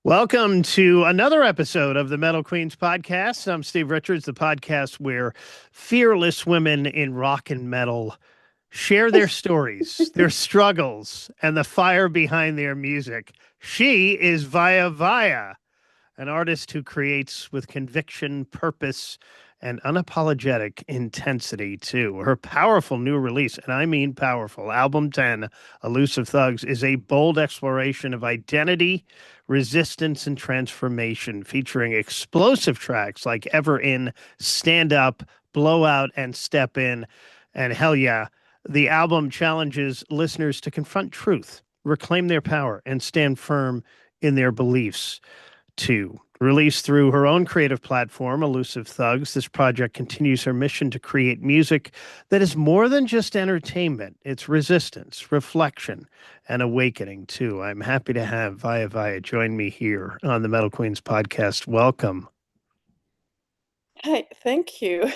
Welcome to another episode of the Metal Queens podcast. I'm Steve Richards, the podcast where fearless women in rock and metal share their stories, their struggles, and the fire behind their music. She is Vaya Vaya, an artist who creates with conviction, purpose, and unapologetic intensity, too. Her powerful new release, and I mean powerful, album 10, Elusive Thugs, is a bold exploration of identity, resistance, and transformation, featuring explosive tracks like Ever In, Stand Up, Blow Out, and Step In. And hell yeah, the album challenges listeners to confront truth, reclaim their power, and stand firm in their beliefs. 2. Released through her own creative platform, Elusive Thugs, this project continues her mission to create music that is more than just entertainment. It's resistance, reflection, and awakening, too. I'm happy to have Vaya Vaya join me here on the Metal Queens podcast. Welcome. Hi, thank you.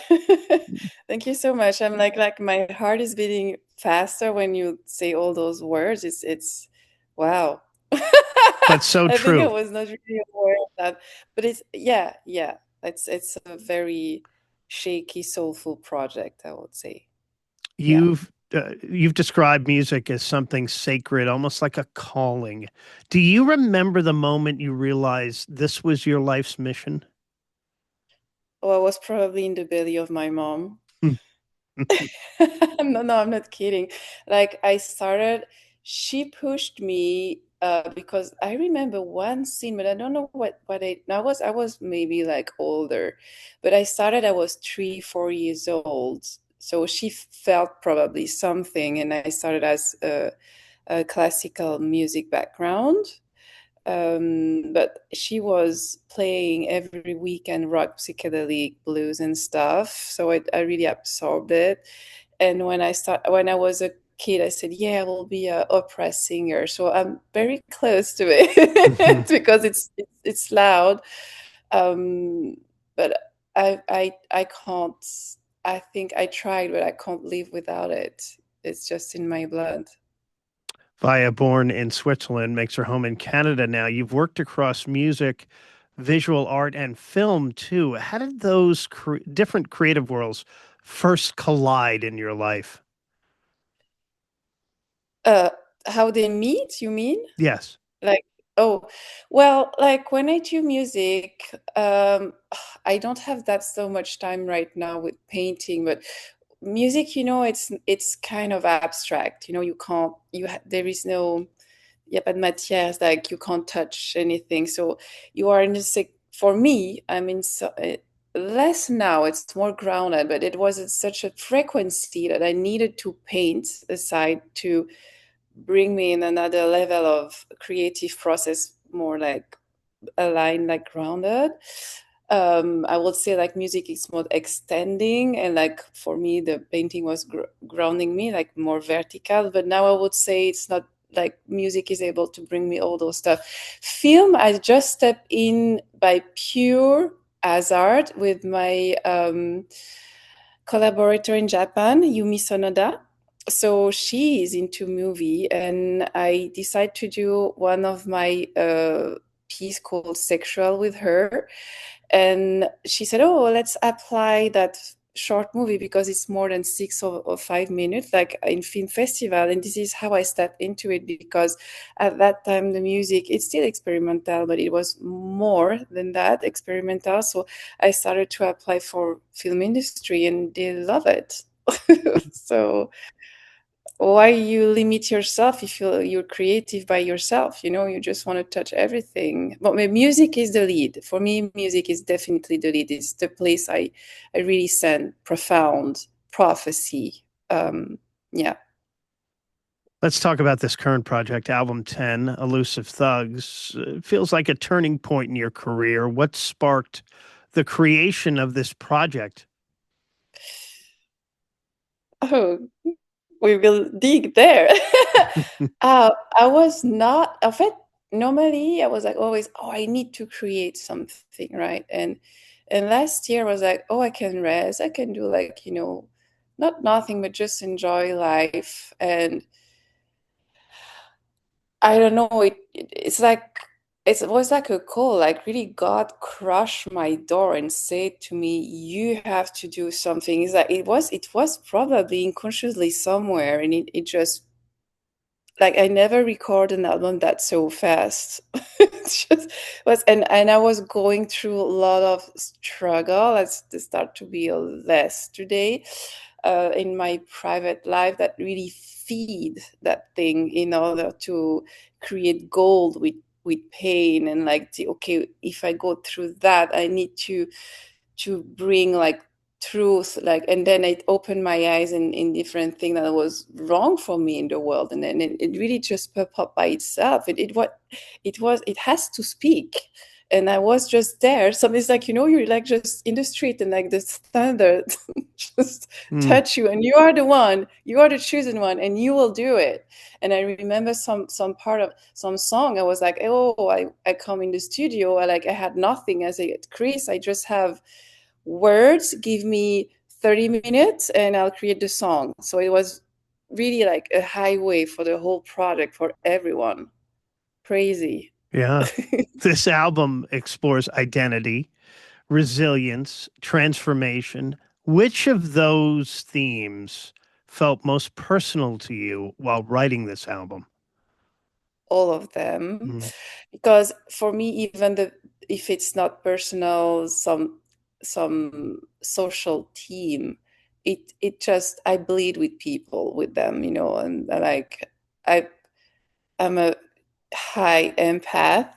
Thank you so much. I'm like my heart is beating faster when you say all those words. It's wow. That's so I think I true. was not really aware of that. But it's yeah. It's a very shaky, soulful project, I would say. Yeah. You've described music as something sacred, almost like a calling. Do you remember the moment you realized this was your life's mission? Oh, I was probably in the belly of my mom. No, I'm not kidding. Like she pushed me because I remember one scene, but I don't know what I was maybe like older, but I was 3, 4 years old. So she felt probably something, and I started as a classical music background. But she was playing every weekend rock, psychedelic, blues, and stuff. So I really absorbed it. And when I was a kid, I said, "Yeah, I will be a opera singer." So I'm very close to it because it's loud. Um, but I can't. I think I tried, but I can't live without it. It's just in my blood. Vaya, born in Switzerland, makes her home in Canada now. You've worked across music, visual art, and film too. How did those different creative worlds first collide in your life? Uh, how they meet, you mean? Yes. Like, oh, well, like when I do music, I don't have that so much time right now with painting, but music, it's kind of abstract. You can't, there is no, il y a pas de matière, like you can't touch anything. So you are in a for me, less now, it's more grounded, but it was at such a frequency that I needed to paint aside to bring me in another level of creative process, more like aligned, like grounded. I would say like music is more extending, and like for me the painting was grounding me, like more vertical. But now I would say it's not, like music is able to bring me all those stuff. Film, I just step in by pure hazard with my collaborator in Japan, Yumi Sonoda. So she is into movie, and I decided to do one of my piece called Sexual with her. And she said, "Oh, let's apply that short movie because it's more than 6 or 5 minutes, like in film festival." And this is how I stepped into it, because at that time the music, it's still experimental, but it was more than that experimental. So I started to apply for film industry, and they love it. So why you limit yourself if you're creative by yourself? You just want to touch everything. But music is the lead for me. Music is definitely the lead. It's the place I really send profound prophecy. Yeah. Let's talk about this current project, album 10, Elusive Thugs. It feels like a turning point in your career. What sparked the creation of this project? Oh, we will dig there. I was not, in fact, normally I was like always, oh, I need to create something, right? And last year I was like, oh, I can rest, I can do, like, not nothing, but just enjoy life. And I don't know, it's like it was like a call, like really God crushed my door and said to me, you have to do something. It's like it was probably unconsciously somewhere, and it just like I never record an album that so fast. It just was, and I was going through a lot of struggle as to start to be less today in my private life that really feed that thing in order to create gold with pain and like the, okay, if I go through that, I need to bring like truth, like, and then it opened my eyes in different things that was wrong for me in the world, and then it really just pop up by itself. It has to speak, and I was just there. Something's like, you're like just in the street, and like this thunder just Mm, touch you, and you are the chosen one, and you will do it. And I remember some part of some song, I was like, oh, I come in the studio, I had nothing as a Chris, I just have words, give me 30 minutes and I'll create the song. So it was really like a highway for the whole project for everyone. Crazy. yeah. This album explores identity, resilience, transformation. Which of those themes felt most personal to you while writing this album? All of them. Mm, Because for me, even the if it's not personal, some social team, it just I bleed with people with them, and like I I'm a high empath,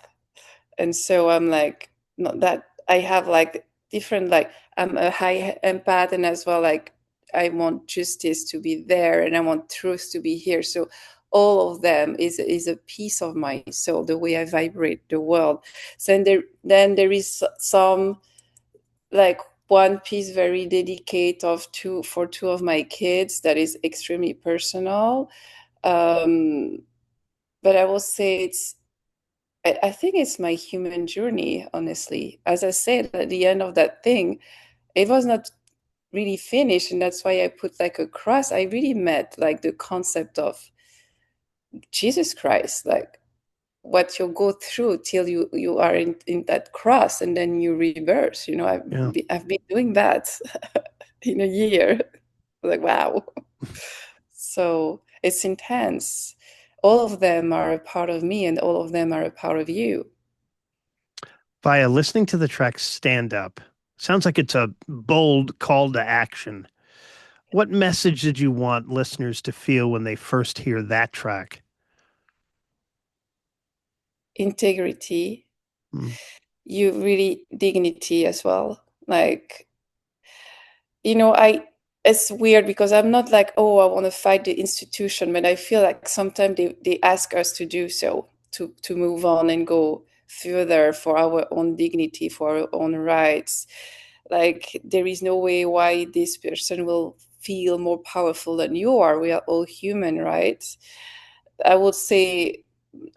and so I'm like not that I have like different, like I'm a high empath, and as well like I want justice to be there and I want truth to be here. So all of them is a piece of my soul, the way I vibrate the world. So then there is some, like, one piece very dedicated of two for two of my kids that is extremely personal. um but I will say I think it's my human journey, honestly. As I said, at the end of that thing, it was not really finished, and that's why I put like a cross. I really met like the concept of Jesus Christ, like what you go through till you are in that cross, and then you rebirth. yeah. I've been doing that in a year. Like, wow. So it's intense. All of them are a part of me, and all of them are a part of you. Via listening to the track Stand Up, sounds like it's a bold call to action. What message did you want listeners to feel when they first hear that track? Integrity, Mm, you really dignity as well. Like, I it's weird because I'm not like, oh, I want to fight the institution, but I feel like sometimes they ask us to do so, to move on and go further for our own dignity, for our own rights. Like, there is no way why this person will feel more powerful than you are. We are all human, right? I would say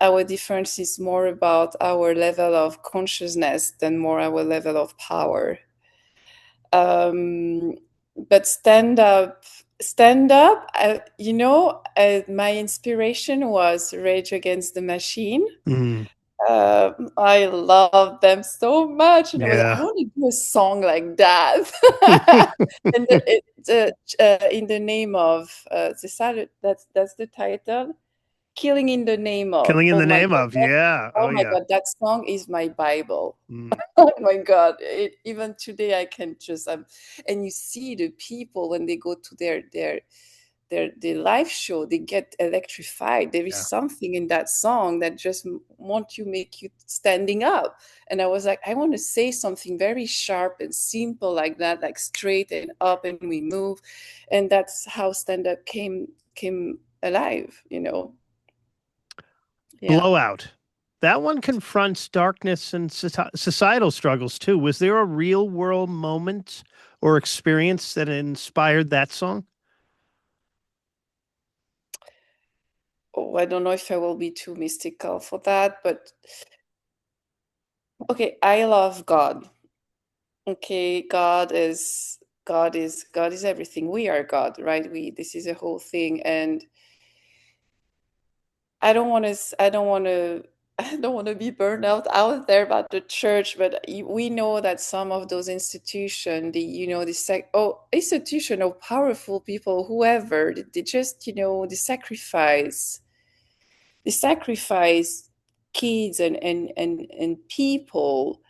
our difference is more about our level of consciousness than more our level of power. um, but stand up, my inspiration was Rage Against the Machine. mm, I love them so much, and I was like, I yeah. want to do a song like that. And in the name of that's the title, Killing in the Name of. Killing in Oh the my name God, of, yeah. Oh, oh my yeah. God, that song is my Bible. Mm, Oh my God. Even today I can just and you see the people when they go to their live show, they get electrified. There is yeah. something in that song that just want you make you standing up. And I was like, I want to say something very sharp and simple like that, like straight and up, and we move. And that's how stand up came alive. Yeah. Blowout. That one confronts darkness and societal struggles too. Was there a real world moment or experience that inspired that song? Oh, I don't know if I will be too mystical for that, but okay, I love God. Okay, God is everything. We are God, right? This is a whole thing, and I don't want to. I don't want to be burned out there about the church, but we know that some of those institutions, institution of powerful people, whoever, they just, they sacrifice kids and people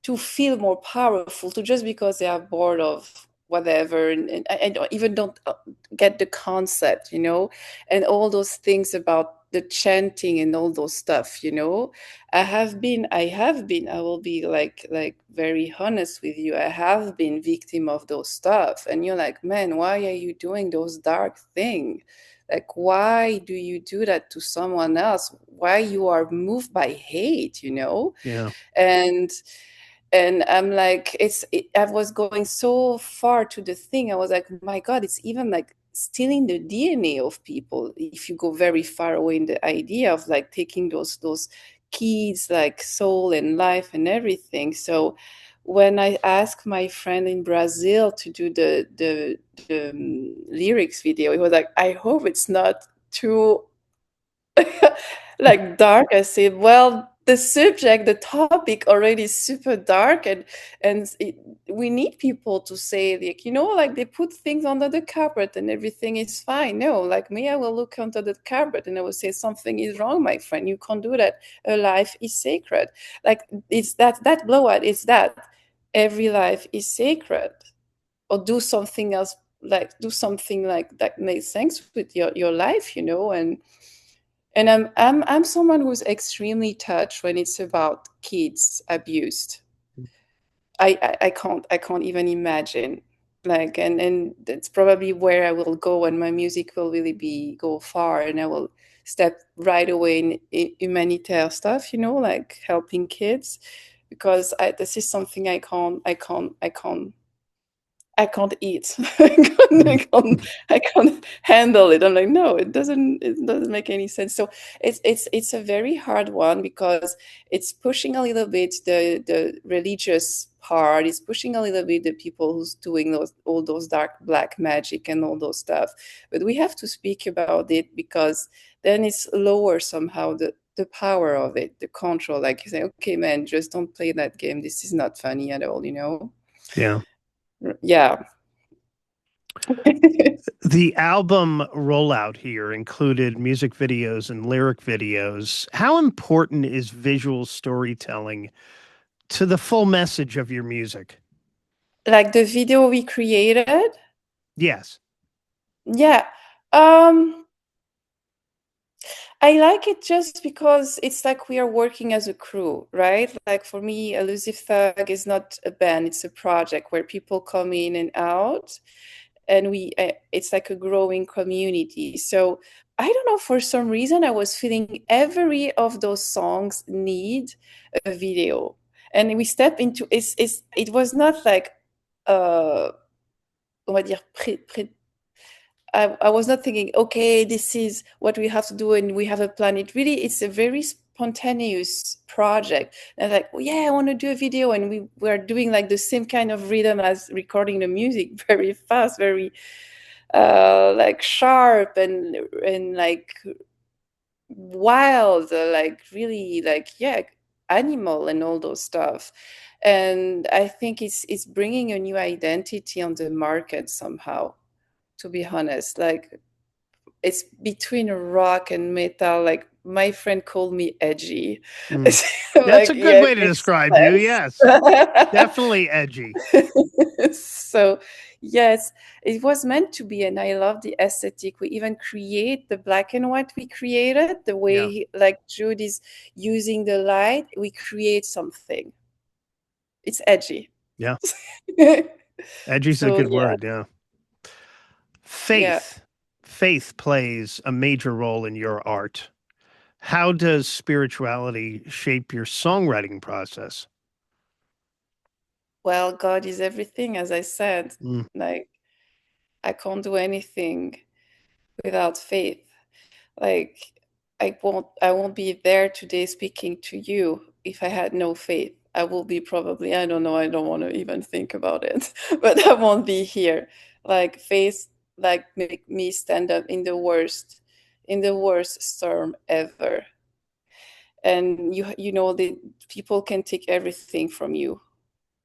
to feel more powerful, to just because they are bored of whatever, and I don't get the concept, and all those things about the chanting and all those stuff. I will be like very honest with you. I have been victim of those stuff, and you're like, man, why are you doing those dark things? Like, why do you do that to someone else? Why you are moved by hate, Yeah. and I'm like, I was going so far to the thing. I was like, my God, it's even like stealing the DNA of people if you go very far away in the idea of like taking those kids like soul and life and everything. So when I asked my friend in Brazil to do the lyrics video, he was like, I hope it's not too like dark. I said, well, the topic already is super dark, and we need people to say, like, like they put things under the carpet and everything is fine. No, like me, I will look under the carpet and I will say something is wrong, my friend. You can't do that. A life is sacred. Like, it's that blowout. It's that every life is sacred, or do something else. Like, do something like that makes sense with your life, and I'm someone who's extremely touched when it's about kids abused. I can't even imagine, like, and that's probably where I will go, and my music will really be go far, and I will step right away in humanitarian stuff, like helping kids, because this is something I can't eat. Mm. I can't handle it. I'm like, no, it doesn't make any sense. So it's a very hard one, because it's pushing a little bit the religious part. It's pushing a little bit the people who's doing all those dark black magic and all those stuff. But we have to speak about it, because then it's lower somehow the power of it, the control. Like, you say, okay, man, just don't play that game. This is not funny at all. Yeah. Yeah. The album rollout here included music videos and lyric videos. How important is visual storytelling to the full message of your music? Like the video we created. Yes. Yeah. Um, I like it just because it's like we are working as a crew, right? Like, for me, Elusive Thug is not a band, it's a project where people come in and out, and it's like a growing community. So I don't know, for some reason I was feeling every of those songs need a video. And we step into it was not like on va dire I was not thinking, okay, this is what we have to do and we have a plan. It's a very spontaneous project. And like, oh, yeah, I want to do a video, and we were doing like the same kind of rhythm as recording the music, very fast, very like sharp and like wild, like really, like, yeah, animal and all those stuff. And I think it's bringing a new identity on the market somehow, to be honest. Like, it's between rock and metal. Like, my friend called me edgy. Mm. That's Like, a good yeah, it way to makes describe you. sense. Yes. Definitely edgy. So yes, it was meant to be, and I love the aesthetic. We even create the black and white. We created the way Yeah. like Jude is using the light. We create something. It's edgy. Yeah. Edgy's a So good yeah, word. Yeah. yeah. Faith. Faith plays a major role in your art. How does spirituality shape your songwriting process? Well, God is everything, as I said. Mm. Like, I can't do anything without faith. Like, I won't be there today speaking to you if I had no faith. I will be probably, I don't know, I don't want to even think about it, but I won't be here. Like, faith, like, make me stand up in the worst storm ever. and you know the people can take everything from you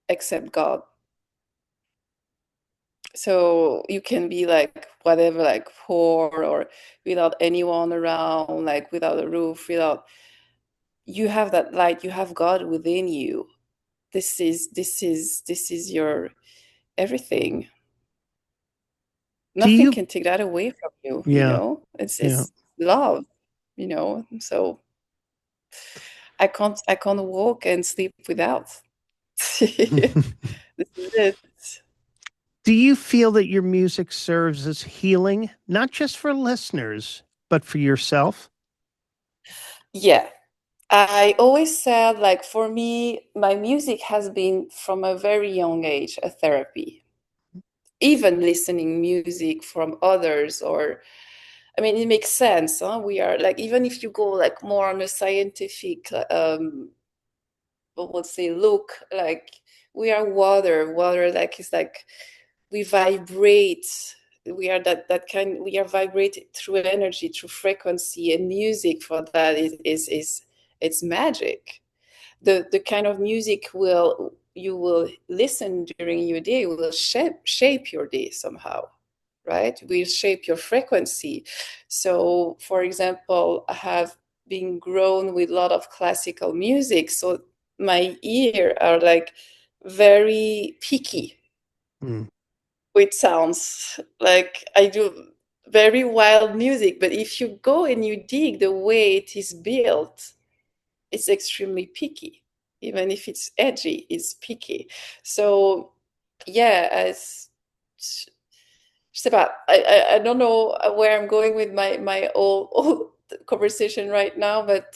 except God. So you can be like whatever, like poor or without anyone around, like without a roof, without, you have that light, you have God within you. This is your everything. Do Nothing you? can take that away from you, you Yeah, know? yeah. It's love, you know? So I can't walk and sleep without. This is it. Do you feel that your music serves as healing, not just for listeners, but for yourself? Yeah. I always said, like, for me, my music has been from a very young age a therapy. Even listening music from others, or I mean, it makes sense, huh? We are like, even if you go like more on a scientific, let's say, look, like, we are water. Water, like, is like we vibrate. We are that kind. We are vibrated through energy, through frequency, and music for that is it's magic. The kind of music will you will listen during your day will shape your day somehow, right? Will shape your frequency. So for example, I have been grown with a lot of classical music, so my ear are like very picky Mm. with sounds. Like, I do very wild music, but if you go and you dig the way it is built, it's extremely picky. Even if it's edgy, it's picky. So yeah, as just about, I don't know where I'm going with my old conversation right now, but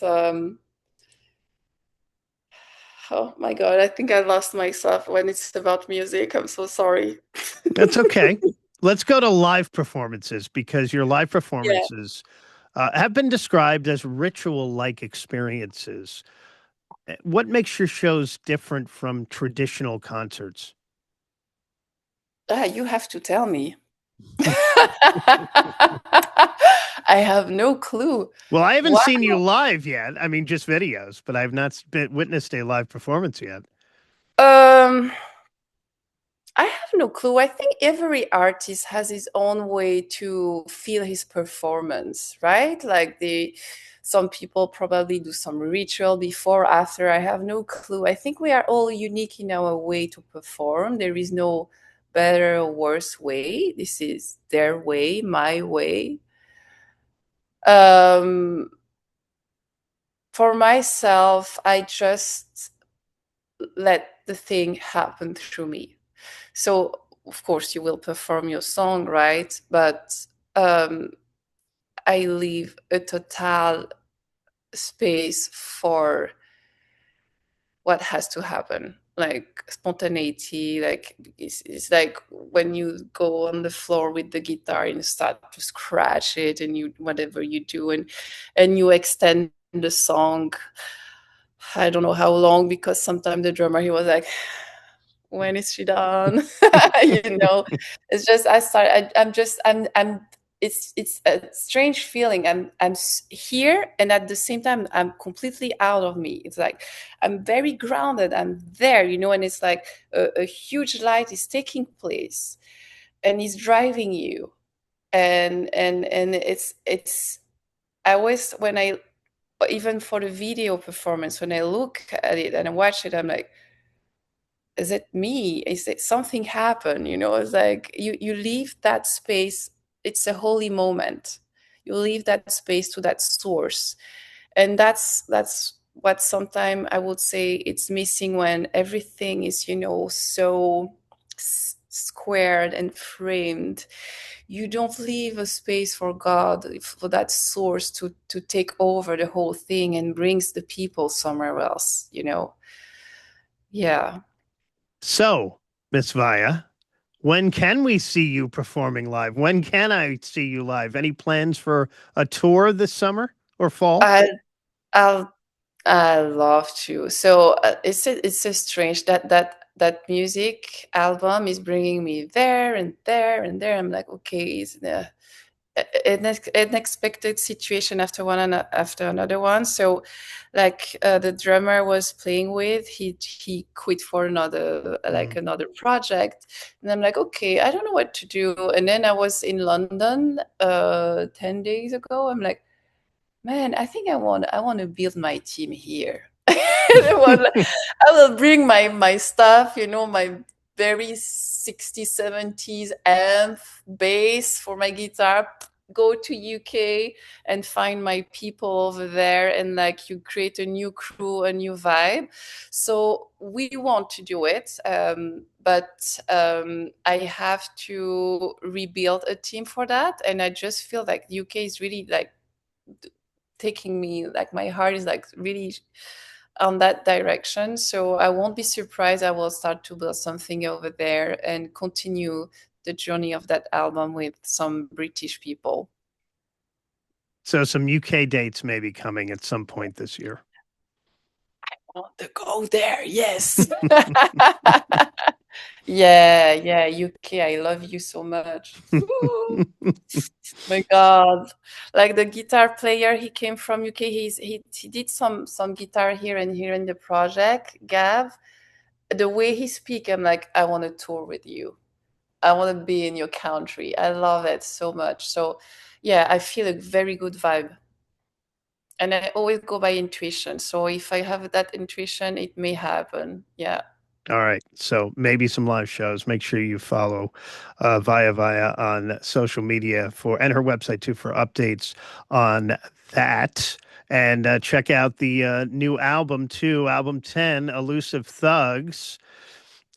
oh my God, I think I lost myself when it's about music. I'm so sorry. That's okay. Let's go to live performances because your live Yeah. performances have been described as ritual like experiences. What makes your shows different from traditional concerts? Ah, you have to tell me. I have no clue. Well, I haven't Wow. seen you live yet. I mean, just videos, but I've not witnessed a live performance yet. Um, I have no clue. I think every artist has his own way to feel his performance, right? Like, some people probably do some ritual before, after. I have no clue. I think we are all unique in our way to perform. There is no better or worse way. This is their way, my way. Um, for myself, I just let the thing happen through me. So, of course, you will perform your song, right? But um, I leave a total space for what has to happen, like spontaneity. Like, it's like when you go on the floor with the guitar and start to scratch it, and you whatever you do, and you extend the song. I don't know how long, because sometimes the drummer, he was like, when is she done? You know, it's just I'm just I'm it's a strange feeling. I'm here, and at the same time I'm completely out of me. It's like I'm very grounded, I'm there, you know, and it's like a huge light is taking place, and it's driving you. And it's I always, when I, even for the video performance, when I look at it and I watch it, I'm like, is it me? Is it something happen? You know, it's like you leave that space. It's a holy moment. You leave that space to that source, and that's what sometimes I would say it's missing when everything is, you know, so squared and framed. You don't leave a space for God, for that source to take over the whole thing and brings the people somewhere else. You know, yeah. So, Miss Vaya, when can we see you performing live? When can I see you live? Any plans for a tour this summer or fall? I I'll I love to. So it's so strange that that music album is bringing me there and there and there. I'm like, okay, unexpected situation after one and after another one. So, like the drummer I was playing with, he quit for another like Mm. another project, and I'm like, okay, I don't know what to do. And then I was in London 10 days ago. I'm like, man, I think I want to build my team here. I will bring my stuff, my very 60s, 70s amp, bass for my guitar, go to UK and find my people over there, and like you create a new crew, a new vibe. So we want to do it, but I have to rebuild a team for that, and I just feel like UK is really like taking me, like my heart is like really on that direction. So I won't be surprised, I will start to build something over there and continue the journey of that album with some British people. So some UK dates may be coming at some point this year. I want to go there, yes. Yeah, UK, I love you so much. Ooh, my God. Like the guitar player, he came from UK. He did some guitar here and here in the project, Gav. The way he speak, I'm like, I want to tour with you. I want to be in your country. I love it so much. So yeah, I feel a very good vibe. And I always go by intuition. So if I have that intuition, it may happen. Yeah. All right. So maybe some live shows. Make sure you follow Vaya Vaya on social media and her website too for updates on that. And check out the new album too, album 10, Elusive Thugs.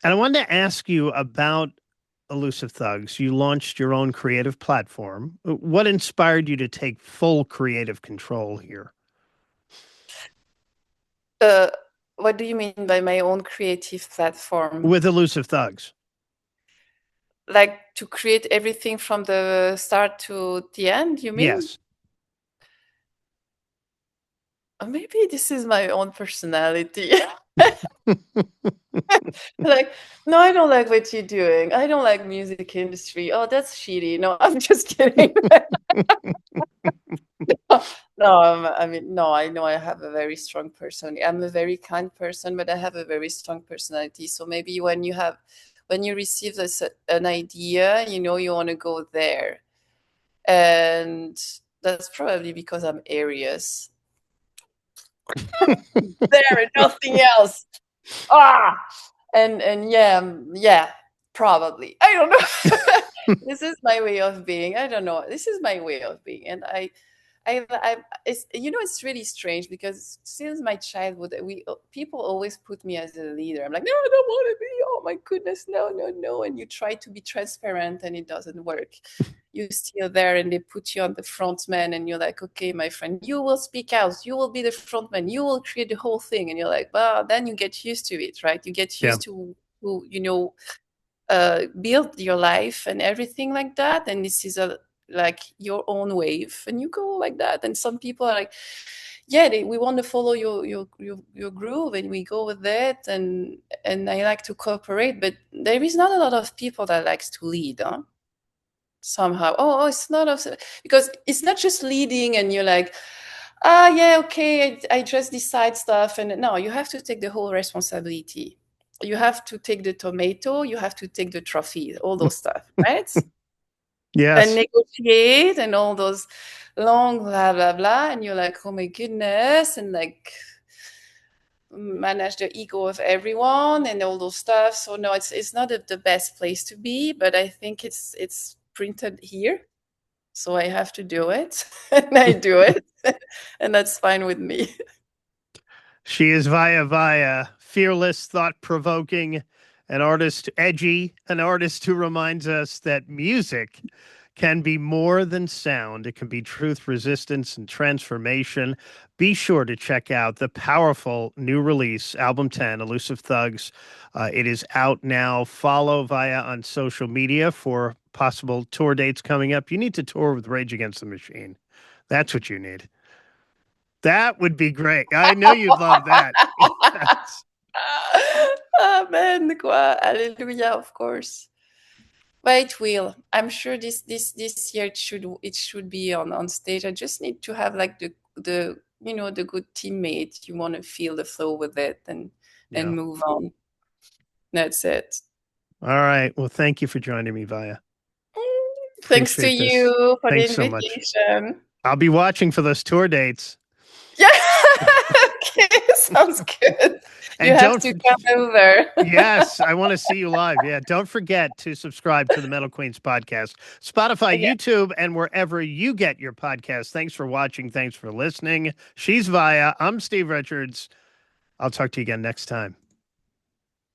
And I wanted to ask you about Elusive Thugs. You launched your own creative platform. What inspired you to take full creative control here? Uh, what do you mean by my own creative platform? With Elusive Thugs. Like to create everything from the start to the end, you mean? Yes. Maybe this is my own personality. Like, no, I don't like what you're doing. I don't like music industry. Oh, that's shitty. No, I'm just kidding. No, I mean, no, I know I have a very strong personality. I'm a very kind person, but I have a very strong personality. So maybe when you receive an idea, you want to go there. And that's probably because I'm Aries. There and nothing else. Ah, and yeah, yeah, probably. I don't know. This is my way of being. I don't know. This is my way of being, and I it's it's really strange because since my childhood, we people always put me as a leader. I'm like, no, I don't want to be. Oh my goodness, no, no, no. And you try to be transparent, and it doesn't work. You're still there, and they put you on the front man, and you're like, okay, my friend, you will speak out. You will be the front man. You will create the whole thing, and you're like, well, then you get used to it, right? You get Yeah. used to build your life and everything like that, and this is a like your own wave, and you go like that. And some people are like, yeah, we want to follow your groove, and we go with it, and I like to cooperate, but there is not a lot of people that likes to lead, huh? Somehow, oh, it's not because it's not just leading and you're like, ah, yeah, okay, I just decide stuff. And no, you have to take the whole responsibility. You have to take the tomato, you have to take the trophy, all those stuff, right? And Yes. negotiate and all those long blah blah blah. And you're like, oh my goodness, and like manage the ego of everyone and all those stuff. So no, it's not the best place to be, but I think it's printed here. So I have to do it, and I do it, and that's fine with me. She is Vaya Vaya, fearless, thought provoking, an artist, edgy, an artist who reminds us that music can be more than sound. It can be truth, resistance, and transformation. Be sure to check out the powerful new release, Album 10, Elusive Thugs. It is out now. Follow Vaya on social media for possible tour dates coming up. You need to tour with Rage Against the Machine. That's what you need. That would be great. I know you'd love that. Yes. Amen, quoi. Hallelujah, of course. But it will. I'm sure this year it should be on stage. I just need to have like the good teammate. You want to feel the flow with it and Yeah. move on. That's it. All right. Well, thank you for joining me, Vaya. Thanks to Appreciate this. you for the Thanks so much. invitation. I'll be watching for those tour dates. Yeah. Okay, sounds good. You And have to come over. yes, I want to see you live. Yeah. Don't forget to subscribe to the Metal Queens podcast, Spotify, Okay. YouTube, and wherever you get your podcasts. Thanks for watching. Thanks for listening. She's Vaya. I'm Steve Richards. I'll talk to you again next time.